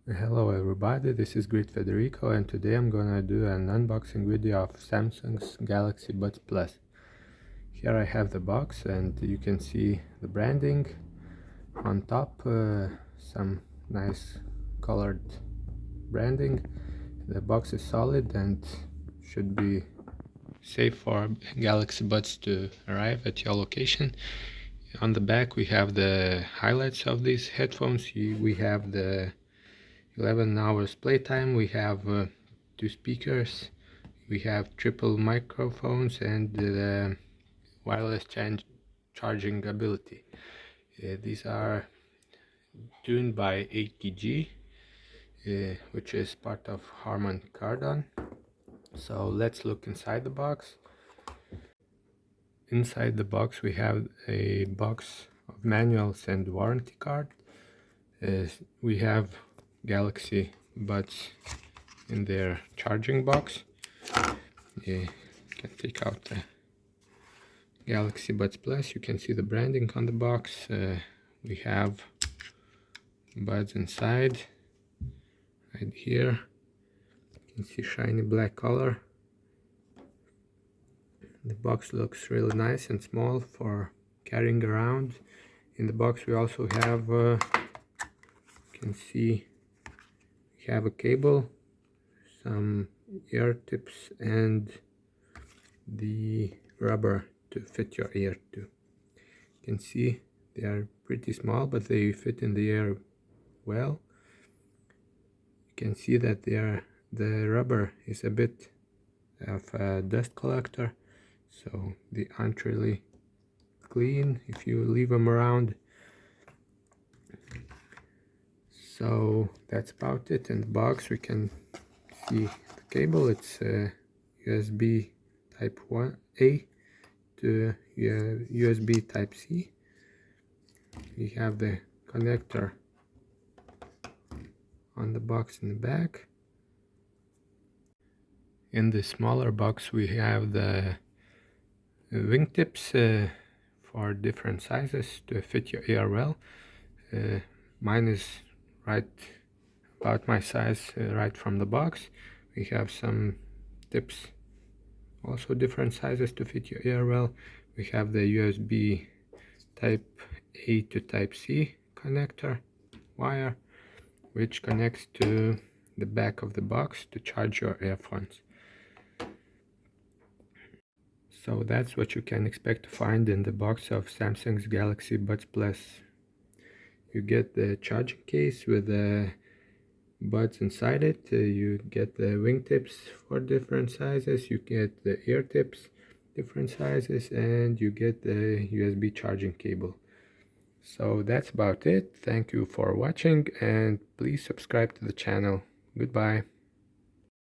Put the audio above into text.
Hello everybody, this is Great Federico, and today I'm gonna do an unboxing video of Samsung's Galaxy Buds Plus. Here I have the box and you can see the branding on top, some nice colored branding. The box is solid and should be safe for Galaxy Buds to arrive at your location. On the back we have the highlights of these headphones. We have the 11 hours playtime, we have 2 speakers, we have triple microphones, and the wireless charging ability. These are tuned by ATG, which is part of Harman Kardon. So let's look inside the box. Inside the box we have a box of manuals and warranty card. We have Galaxy Buds in their charging box. You can take out the Galaxy Buds Plus. You can see the branding on the box. We have buds inside, right here. You can see shiny black color. The box looks really nice and small for carrying around. In the box we also have, you can see, we have a cable, some ear tips, and the rubber to fit your ear to. You can see they are pretty small, but they fit in the ear well. You can see that the rubber is a bit of a dust collector, so they aren't really clean if you leave them around. So that's about it. In the box we can see the cable. It's USB type 1A to USB type C. We have the connector on the box in the back. In the smaller box we have the wingtips for different sizes to fit your ear well. Mine is right about my size, right from the box. We have some tips, also different sizes to fit your ear well. We have the USB type A to type C connector wire, which connects to the back of the box to charge your earphones. So that's what you can expect to find in the box of Samsung's Galaxy Buds Plus. You get the charging case with the buds inside it, you get the wingtips for different sizes, you get the ear tips different sizes, and you get the USB charging cable. So that's about it. Thank you for watching, and please subscribe to the channel. Goodbye.